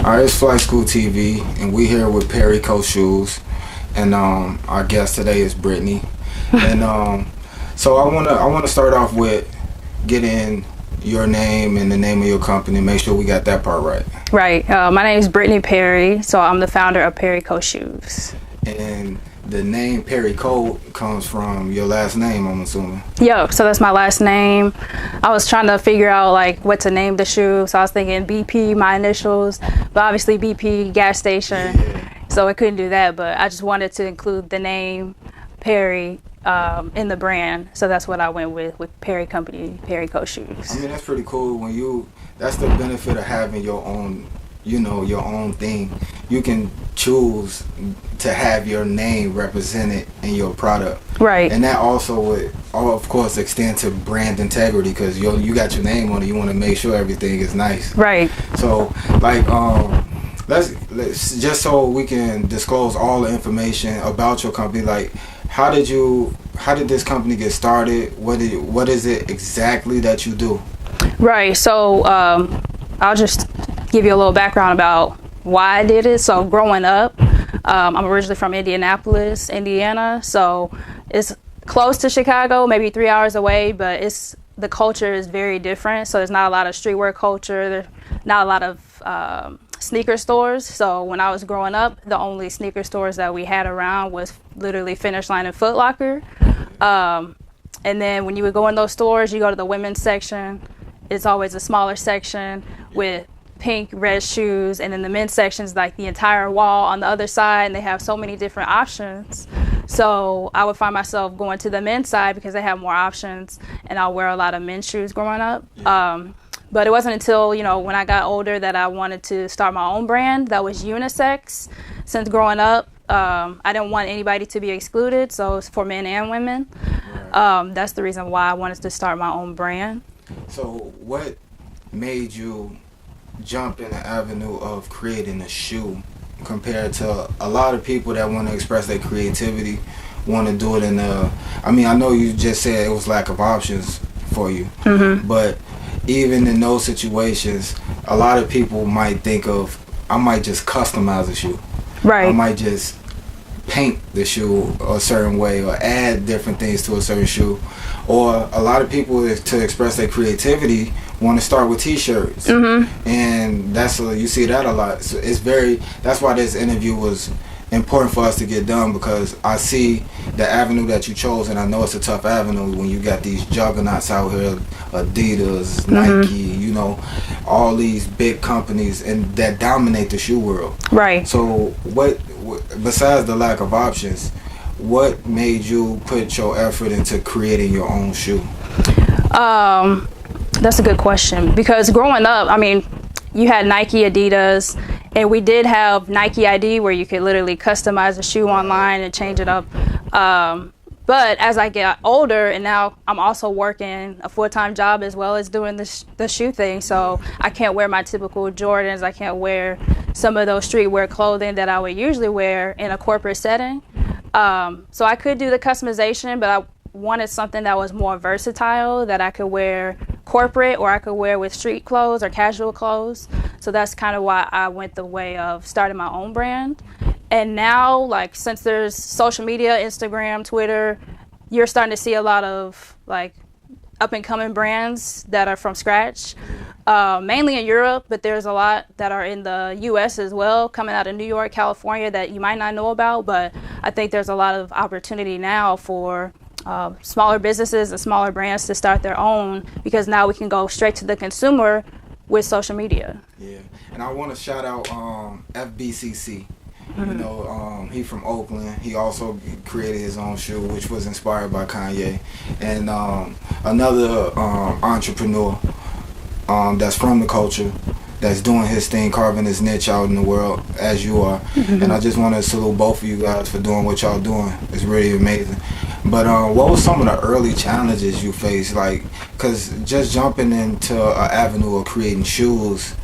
Alright, it's Flight School TV, and we here with PerryCo Shoes, and our guest today is Brittney, and so I wanna start off with getting your name and the name of your company. Make sure we got that part right. Right. My name is Brittney Perry, so I'm the founder of PerryCo Shoes. And the name PerryCo comes from your last name, I'm assuming. Yep, so that's my last name. I was trying to figure out like what to name the shoe, so I was thinking BP, my initials, but obviously BP, gas station, Yeah. so I couldn't do that, but I just wanted to include the name Perry in the brand, so that's what I went with Perry Company, PerryCo Shoes. I mean, that's pretty cool that's the benefit of having your own, your own thing. You can choose to have your name represented in your product. Right. And that also would, of course, extend to brand integrity, because you got your name on it. You want to make sure everything is nice. Right. So, like, let's just so we can disclose all the information about your company. Like, how did this company get started? What is it exactly that you do? Right. So I'll just give you a little background about why I did it. So growing up, I'm originally from Indianapolis, Indiana. So it's close to Chicago, maybe 3 hours away, but the culture is very different. So there's not a lot of streetwear culture. There's not a lot of sneaker stores. So when I was growing up, the only sneaker stores that we had around was literally Finish Line and Foot Locker. And then when you would go in those stores, you go to the women's section. It's always a smaller section with pink, red shoes, and then the men's section is like the entire wall on the other side, and they have so many different options. So I would find myself going to the men's side because they have more options, and I'll wear a lot of men's shoes growing up. But it wasn't until, when I got older that I wanted to start my own brand that was unisex. Since growing up, I didn't want anybody to be excluded, so it's for men and women. Right. That's the reason why I wanted to start my own brand. So what made you jump in the avenue of creating a shoe compared to a lot of people that want to express their creativity, want to do it I know you just said it was lack of options for you, but even in those situations, a lot of people might think of, I might just customize a shoe. Right. I might just paint the shoe a certain way or add different things to a certain shoe. Or a lot of people, to express their creativity, want to start with t-shirts. And you see that a lot. So that's why this interview was important for us to get done, because I see the avenue that you chose, and I know it's a tough avenue when you got these juggernauts out here, Adidas, Nike, all these big companies and that dominate the shoe world. Right. So what besides the lack of options, what made you put your effort into creating your own shoe? That's a good question, because growing up, you had Nike, Adidas, and we did have Nike ID where you could literally customize a shoe online and change it up. But as I get older, and now I'm also working a full-time job as well as doing the shoe thing, so I can't wear my typical Jordans. I can't wear some of those streetwear clothing that I would usually wear in a corporate setting. So I could do the customization, but I wanted something that was more versatile, that I could wear corporate or I could wear with street clothes or casual clothes. So that's kind of why I went the way of starting my own brand. And now, since there's social media, Instagram, Twitter, you're starting to see a lot of up and coming brands that are from scratch, mainly in Europe, but there's a lot that are in the US as well, coming out of New York, California, that you might not know about. But I think there's a lot of opportunity now for smaller businesses and smaller brands to start their own, because now we can go straight to the consumer with social media. Yeah, and I want to shout out FBCC. He from Oakland. He also created his own shoe, which was inspired by Kanye. And another entrepreneur that's from the culture, that's doing his thing, carving his niche out in the world, as you are. And I just want to salute both of you guys for doing what y'all doing. It's really amazing. But what was some of the early challenges you faced? Because just jumping into an avenue of creating shoes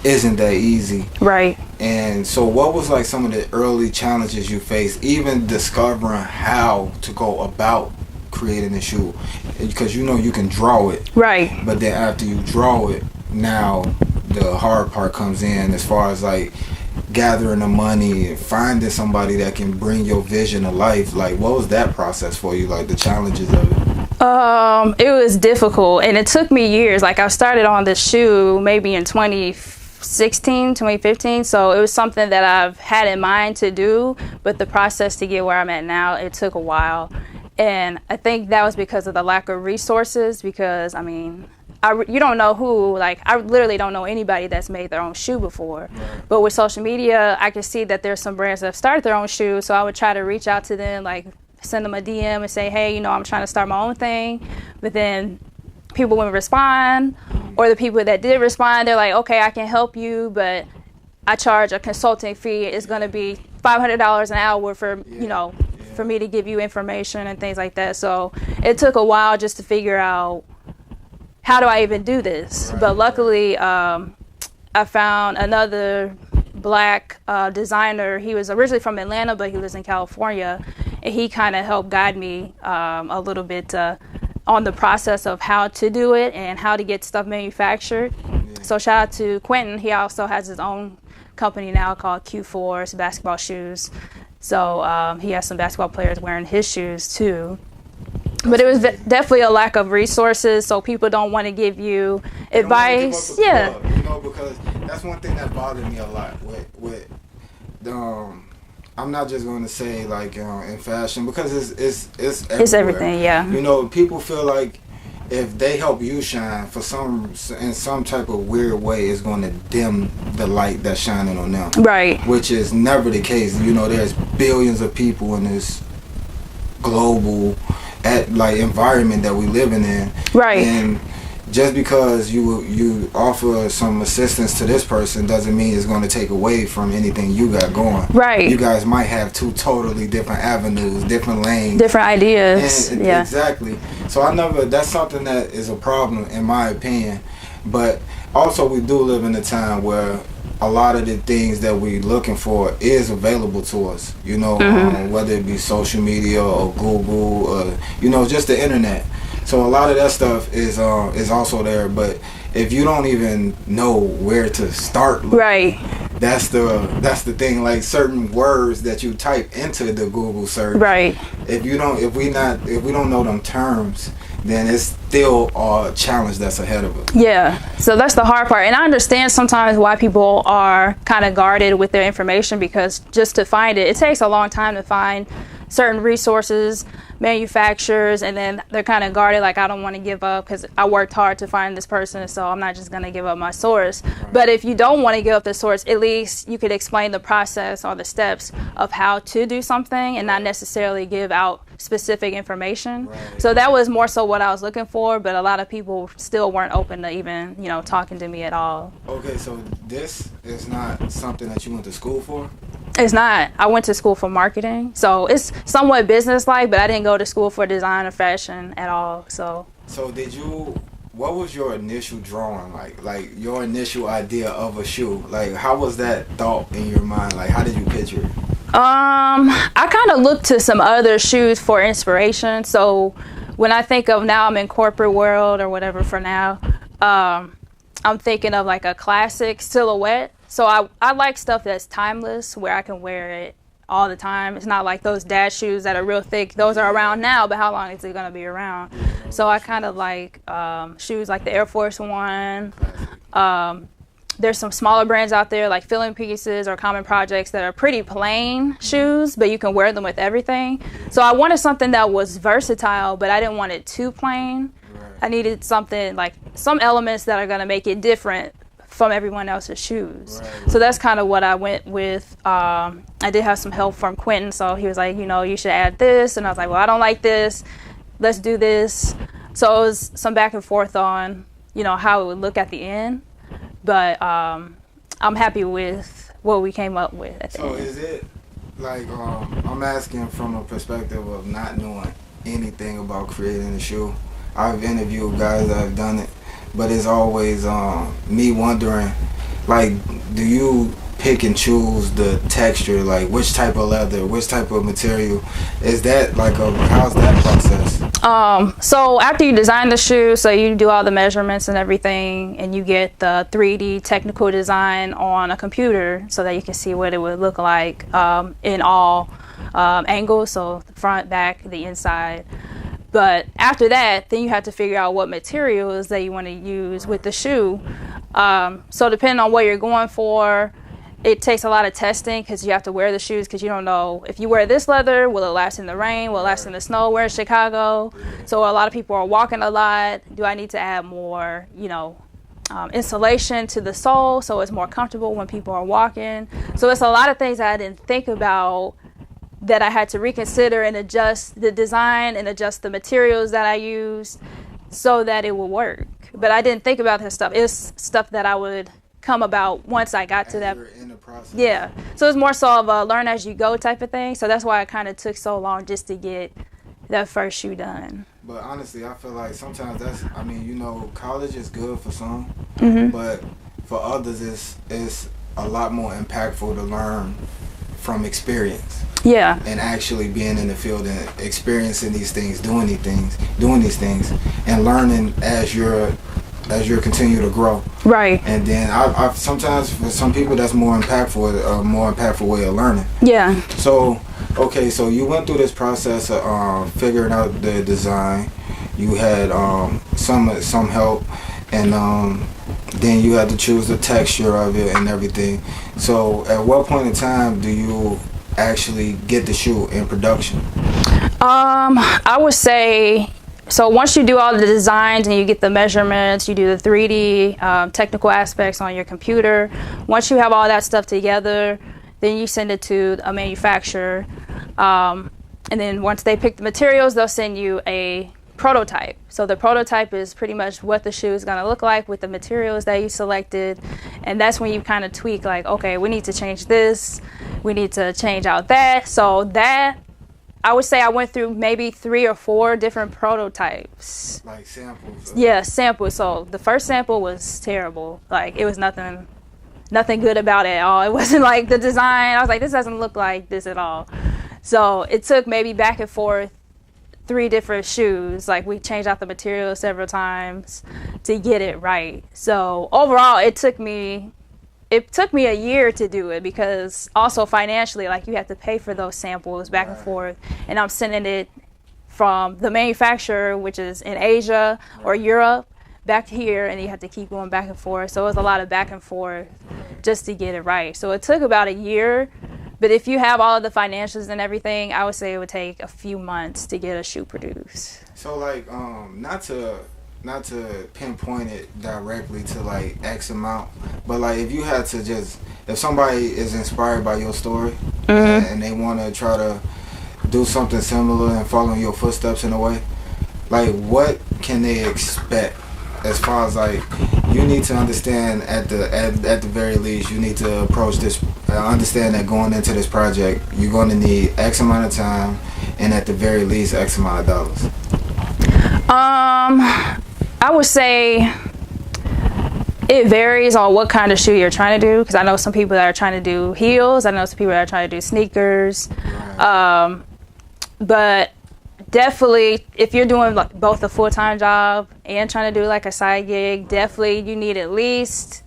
isn't that easy. Right. And so what was some of the early challenges you faced, even discovering how to go about creating a shoe? Because you can draw it. Right. But then after you draw it, now the hard part comes in, as far as like gathering the money, finding somebody that can bring your vision to life. Like, what was that process for you? Like the challenges of it? It was difficult, and it took me years. Like, I started on this shoe maybe in 2016, 2015. So it was something that I've had in mind to do, but the process to get where I'm at now, it took a while. And I think that was because of the lack of resources, because I mean, you don't know who, like, I literally don't know anybody that's made their own shoe before. Right. But with social media, I can see that there's some brands that have started their own shoes, so I would try to reach out to them, like send them a DM and say, hey, you know, I'm trying to start my own thing. But then people wouldn't respond, or the people that did respond, they're like, okay, I can help you, but I charge a consulting fee. It's going to be $500 an hour for, you know, for me to give you information and things like that. So it took a while just to figure out, how do I even do this? Right. But luckily, I found another black designer. He was originally from Atlanta, but he lives in California, and he kind of helped guide me a little bit on the process of how to do it and how to get stuff manufactured. Yeah. So shout out to Quentin. He also has his own company now called Q4. It's basketball shoes. So he has some basketball players wearing his shoes too. But it was definitely a lack of resources, so people don't want to give you advice. Yeah, you know, because that's one thing that bothered me a lot with I'm not just going to say like in fashion, because it's everywhere. It's everything. Yeah. You know, people feel like if they help you shine in some type of weird way, it's going to dim the light that's shining on them. Right. Which is never the case. You know, there's billions of people in this global environment that we living in. Right. And just because you offer some assistance to this person doesn't mean it's going to take away from anything you got going. Right. You guys might have two totally different avenues, different lanes, different ideas. And, yeah. Exactly. So that's something that is a problem in my opinion. But also we do live in a time where a lot of the things that we're looking for is available to us, you know, whether it be social media or Google, or, you know, just the internet. So a lot of that stuff is also there. But if you don't even know where to start, right? That's the thing. Like certain words that you type into the Google search, right? If we don't know them terms, then it's still a challenge that's ahead of us. Yeah, so that's the hard part. And I understand sometimes why people are kind of guarded with their information, because just to find it takes a long time to find certain resources, manufacturers, and then they're kind of guarded, like, I don't want to give up because I worked hard to find this person, so I'm not just going to give up my source. Right. But if you don't want to give up the source, at least you could explain the process or the steps of how to do something and not necessarily give out specific information. Right. So that was more so what I was looking for, but a lot of people still weren't open to even, you know, talking to me at all. Okay, so this is not something that you went to school for? It's not. I went to school for marketing, so it's somewhat business-like, but I didn't go to school for design or fashion at all. So what was your initial drawing like? Like your initial idea of a shoe? Like, how was that thought in your mind? Like, how did you picture it? I kind of looked to some other shoes for inspiration. So when I think of, now I'm in corporate world or whatever for now, I'm thinking of like a classic silhouette. So I like stuff that's timeless, where I can wear it all the time. It's not like those dad shoes that are real thick. Those are around now, but how long is it going to be around? So I kind of like shoes like the Air Force One. There's some smaller brands out there like Filling Pieces or Common Projects that are pretty plain shoes, but you can wear them with everything. So I wanted something that was versatile, but I didn't want it too plain. I needed something like some elements that are going to make it different from everyone else's shoes. Right. So that's kind of what I went with. I did have some help from Quentin, so he was like, you know, you should add this, and I was like, well, I don't like this, let's do this. So it was some back and forth on, you know, how it would look at the end, but I'm happy with what we came up with at the end. So is it like, I'm asking from a perspective of not knowing anything about creating a shoe. I've interviewed guys that have done it, but it's always me wondering, like, do you pick and choose the texture, like which type of leather, which type of material? Is that like how's that process? So after you design the shoe, so you do all the measurements and everything, and you get the 3D technical design on a computer so that you can see what it would look like in all angles, so the front, back, the inside. But after that, then you have to figure out what materials that you want to use with the shoe. So depending on what you're going for, it takes a lot of testing because you have to wear the shoes because you don't know if you wear this leather, will it last in the rain, will it last in the snow? We're in Chicago, so a lot of people are walking a lot. Do I need to add more, insulation to the sole so it's more comfortable when people are walking? So it's a lot of things that I didn't think about that I had to reconsider and adjust the design and adjust the materials that I used so that it would work. But I didn't think about this stuff. It's stuff that I would come about once I got to that. In the process. Yeah. So it's more so of a learn as you go type of thing. So that's why it kind of took so long just to get that first shoe done. But honestly, I feel like sometimes college is good for some, but for others it's a lot more impactful to learn from experience. Yeah. And actually being in the field and experiencing these things, doing these things, and learning as you're continue to grow. Right. And then I sometimes for some people that's more impactful way of learning. Yeah. So okay, so you went through this process of figuring out the design. You had some help, and then you had to choose the texture of it and everything. So at what point in time do you actually get the shoe in production? I would say, so once you do all the designs and you get the measurements, you do the 3D technical aspects on your computer. Once you have all that stuff together, then you send it to a manufacturer. And then once they pick the materials, they'll send you a prototype. So the prototype is pretty much what the shoe is going to look like with the materials that you selected. And that's when you kind of tweak, like, okay, we need to change this, we need to change out that. So that, I would say I went through maybe 3 or 4 different prototypes. Like samples? Yeah, samples. So the first sample was terrible. Like, it was nothing good about it at all. It wasn't like the design. I was like, this doesn't look like this at all. So it took maybe back and forth 3 different shoes. Like, we changed out the material several times to get it right. So overall, it took me a year to do it because also financially, like, you have to pay for those samples back and forth, and I'm sending it from the manufacturer, which is in Asia or Europe, back here, and you have to keep going back and forth. So it was a lot of back and forth just to get it right. So it took about a year. But if you have all of the financials and everything, I would say it would take a few months to get a shoe produced. So like, not to pinpoint it directly to like X amount, but like if you had to if somebody is inspired by your story and they want to try to do something similar and follow in your footsteps in a way, like what can they expect? As far as like, you need to understand at the very least, you need to approach this, understand that going into this project, you're going to need X amount of time, and at the very least, X amount of dollars. I would say it varies on what kind of shoe you're trying to do, because I know some people that are trying to do heels, I know some people that are trying to do sneakers, but definitely, if you're doing like both a full-time job and trying to do like a side gig, definitely you need at least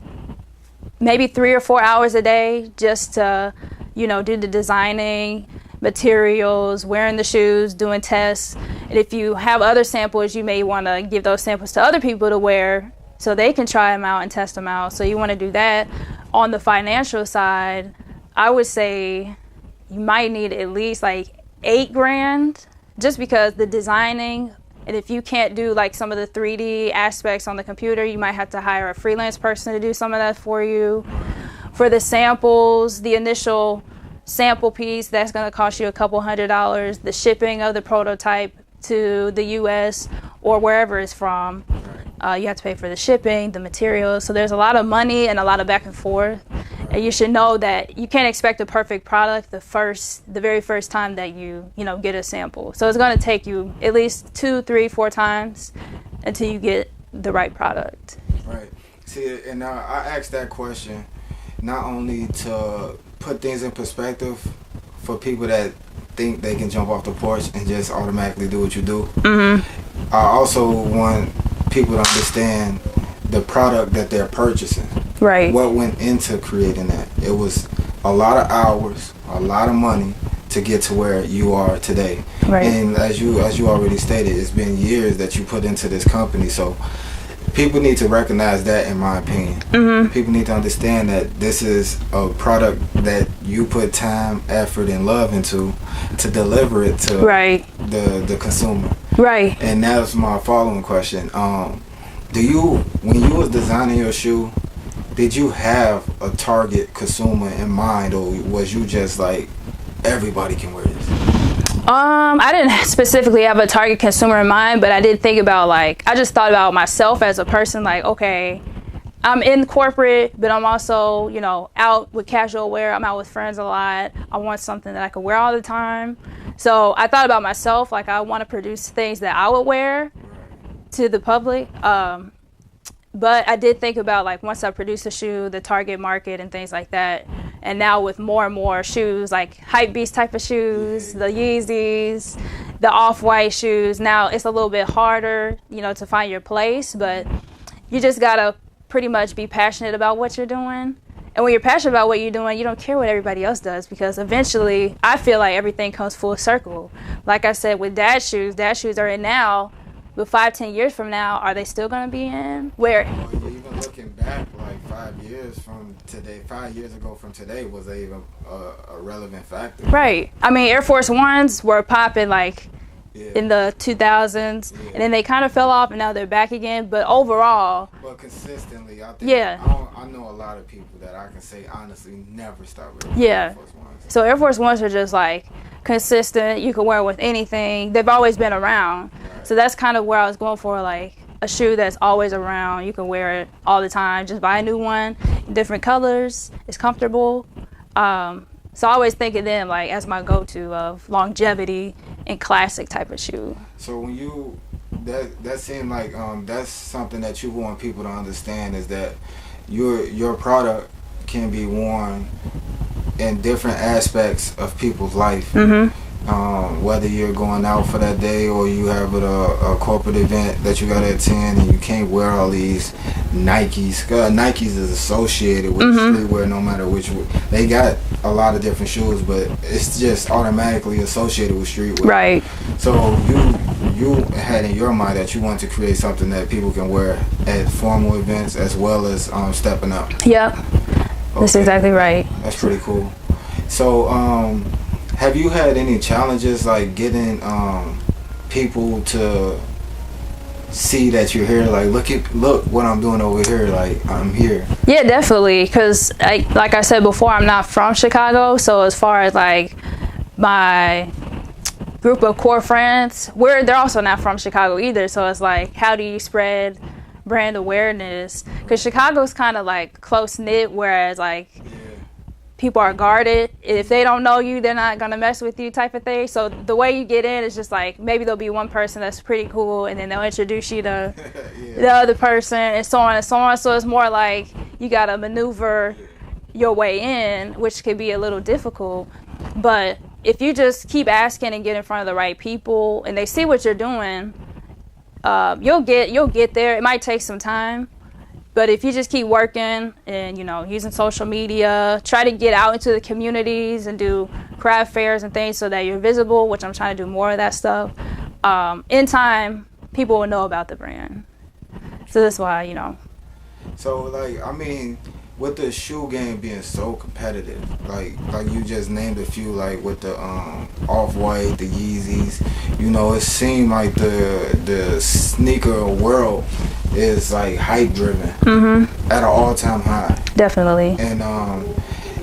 maybe 3 or 4 hours a day just to, do the designing, materials, wearing the shoes, doing tests. And if you have other samples, you may want to give those samples to other people to wear so they can try them out and test them out. So you want to do that. On the financial side, I would say you might need at least like $8,000. Just because the designing, and if you can't do like some of the 3D aspects on the computer, you might have to hire a freelance person to do some of that for you. For the samples, the initial sample piece, that's going to cost you a couple $100. The shipping of the prototype to the US or wherever it's from, you have to pay for the shipping, the materials. So there's a lot of money and a lot of back and forth. And you should know that you can't expect a perfect product the very first time that you get a sample. So it's going to take you at least 2, 3, 4 times until you get the right product. Right. See, and I asked that question not only to put things in perspective for people that think they can jump off the porch and just automatically do what you do. I also want people to understand the product that they're purchasing. Right. What went into creating that. It was a lot of hours, a lot of money to get to where you are today. Right. And as you already stated, it's been years that you put into this company. So people need to recognize that, in my opinion. People need to understand that this is a product that you put time, effort, and love into to deliver it to the consumer. Right. And that's my following question. When you was designing your shoe, did you have a target consumer in mind, or was you just like, everybody can wear this? I didn't specifically have a target consumer in mind, but I did think about, like, I just thought about myself as a person, like, okay, I'm in corporate, but I'm also, you know, out with casual wear. I'm out with friends a lot. I want something that I can wear all the time. So I thought about myself, like, I want to produce things that I would wear to the public. But I did think about, like, once I produce a shoe, the target market and things like that. And now with more and more shoes, like Hypebeast type of shoes, the Yeezys, the Off-White shoes, now it's a little bit harder, you know, to find your place. But you just got to pretty much be passionate about what you're doing. And when you're passionate about what you're doing, you don't care what everybody else does, because eventually I feel like everything comes full circle. Like I said, with dad shoes are in now. But 5-10 years from now, are they still going to be in? Where? Well, even looking back, like 5 years from today, 5 years ago from today, was they even a relevant factor? Right. I mean, Air Force Ones were popping like in the 2000s, and then they kind of fell off, and now they're back again. But overall, but consistently, I think I know a lot of people that I can say honestly never stop wearing Air Force Ones. So Air Force Ones are just like consistent. You can wear with anything. They've always been around. So that's kind of where I was going for, like a shoe that's always around. You can wear it all the time. Just buy a new one, different colors. It's comfortable. So I always think of them like as my go-to of longevity and classic type of shoe. So when you that seemed like that's something that you want people to understand, is that your product can be worn in different aspects of people's life. Whether you're going out for that day or you have a corporate event that you got to attend and you can't wear all these Nikes. Nikes is associated with streetwear no matter which way. They got a lot of different shoes, but it's just automatically associated with streetwear. Right. So you had in your mind that you want to create something that people can wear at formal events as well as stepping up. Yep. That's exactly right. That's pretty cool. So have you had any challenges like getting people to see that you're here? Like, look what I'm doing over here. Like, I'm here. Yeah, definitely. Because like I said before, I'm not from Chicago. So as far as like my group of core friends, they're also not from Chicago either. So it's like, how do you spread brand awareness? Because Chicago's kind of like close knit, whereas like people are guarded. If they don't know you, they're not gonna mess with you, type of thing. So the way you get in is just like, maybe there'll be one person that's pretty cool, and then they'll introduce you to the other person, and so on and so on. So it's more like you gotta maneuver your way in, which could be a little difficult. But if you just keep asking and get in front of the right people, and they see what you're doing, you'll get there. It might take some time. But if you just keep working and, you know, using social media, try to get out into the communities and do craft fairs and things so that you're visible, which I'm trying to do more of that stuff, in time, people will know about the brand. So that's why, you know. So, like, I mean, with the shoe game being so competitive, like you just named a few, like with the Off-White, the Yeezys, you know, it seemed like the sneaker world is like hype driven at an all-time high. Definitely. And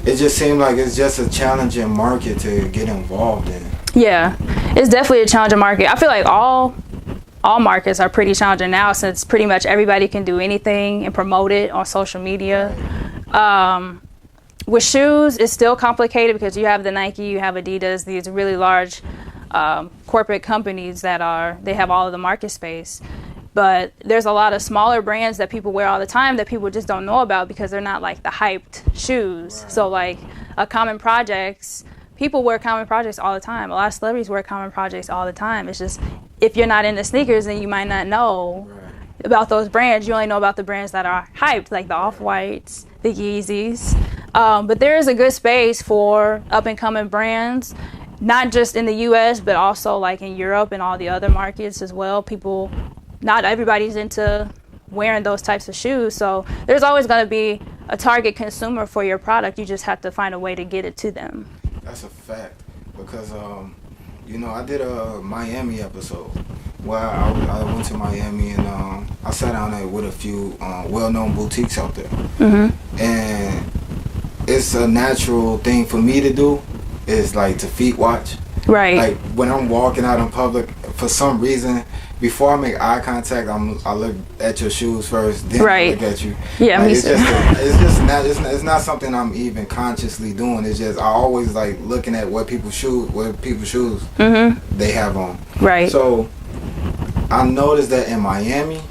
it just seemed like it's just a challenging market to get involved in. Yeah, it's definitely a challenging market. I feel like all markets are pretty challenging now, since pretty much everybody can do anything and promote it on social media. With shoes, it's still complicated because you have the Nike, you have Adidas, these really large corporate companies they have all of the market space. But there's a lot of smaller brands that people wear all the time that people just don't know about because they're not like the hyped shoes. Right. So like a Common Projects, people wear Common Projects all the time. A lot of celebrities wear Common Projects all the time. It's just, if you're not into sneakers, then you might not know about those brands. You only know about the brands that are hyped, like the Off-Whites, the Yeezys. But there is a good space for up-and-coming brands, not just in the U.S., but also like in Europe and all the other markets as well. People, not everybody's into wearing those types of shoes, so there's always going to be a target consumer for your product. You just have to find a way to get it to them. That's a fact, because I did a Miami episode where I went to Miami and I sat down there with a few well-known boutiques out there. Mm-hmm. And it's a natural thing for me to do, is like to feet watch. Right. Like when I'm walking out in public, for some reason, before I make eye contact, I look at your shoes first, then I look at you. Yeah, like, me it's too. It's not something I'm even consciously doing. It's just I always like looking at what people's shoes mm-hmm. they have on. Right. So I noticed that in Miami,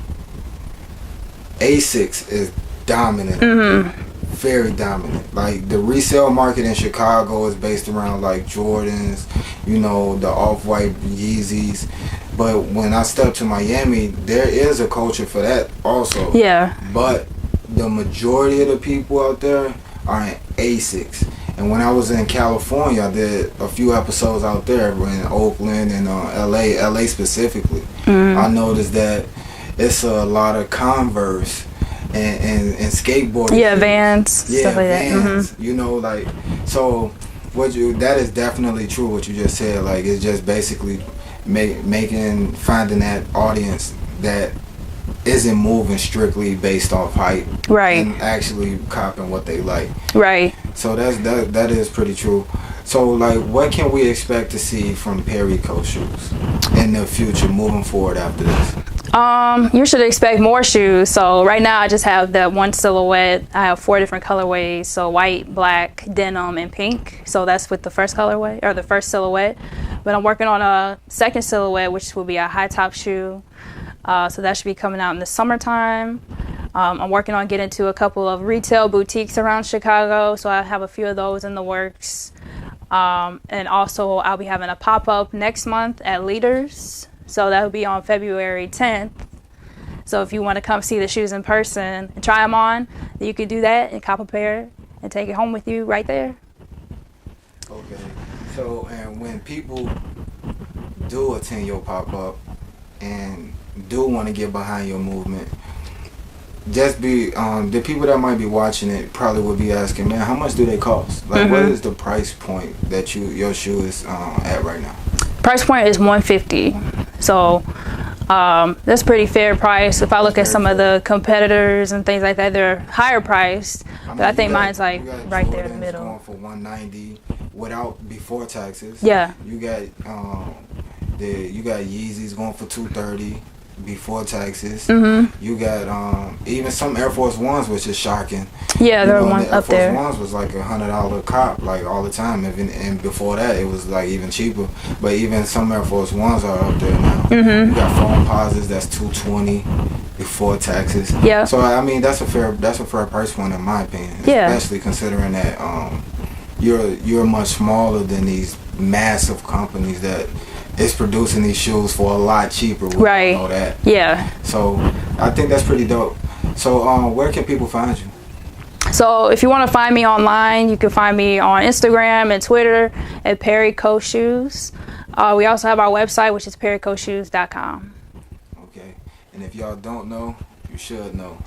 Asics is dominant. Mm-hmm. Very dominant. Like the resale market in Chicago is based around like Jordans, the Off-White Yeezys. But when I step to Miami, there is a culture for that also. Yeah. But the majority of the people out there are in Asics. And when I was in California, I did a few episodes out there in Oakland and LA specifically. Mm-hmm. I noticed that it's a lot of Converse and skateboarding. Yeah, Vans. Stuff like Vans. That. Mm-hmm. So that is definitely true what you just said. Like, it's just basically finding that audience that isn't moving strictly based off hype, right, and actually copping what they like, right. So that is pretty true. So like, what can we expect to see from PerryCo Shoes in the future moving forward after this? You should expect more shoes. So right now I just have that one silhouette. I have 4 different colorways, so white, black, denim, and pink. So that's with the first colorway, or the first silhouette. But I'm working on a second silhouette, which will be a high top shoe. So that should be coming out in the summertime. I'm working on getting to a couple of retail boutiques around Chicago, so I have a few of those in the works. And also I'll be having a pop-up next month at Leaders. So that will be on February 10th. So if you want to come see the shoes in person and try them on, then you can do that and cop a pair and take it home with you right there. Okay. So, and when people do attend your pop-up and do want to get behind your movement, just be the people that might be watching it probably would be asking, man, how much do they cost? Like, mm-hmm. What is the price point that your shoe is at right now? Price point is $150. So that's pretty fair price. If I look at some of the competitors and things like that, they're higher priced. But I think mine's like right there in the middle. Going for $190 before taxes. Yeah. You got you got Yeezys going for $230 before taxes. Mm-hmm. You got even some Air Force Ones, which is shocking. Yeah, there are ones up there. Air Force Ones was like $100 cop, like all the time. And before that, it was like even cheaper. But even some Air Force Ones are up there now. Mm-hmm. You got foam posits that's $220 before taxes. Yeah. So I mean, that's a fair price point in my opinion. Yeah. Especially considering that you're much smaller than these massive companies that is producing these shoes for a lot cheaper. We all know that. Yeah. So I think that's pretty dope. So where can people find you? So if you want to find me online, you can find me on Instagram and Twitter at PerryCo Shoes. We also have our website, which is PerryCoShoes.com. Okay. And if y'all don't know, you should know.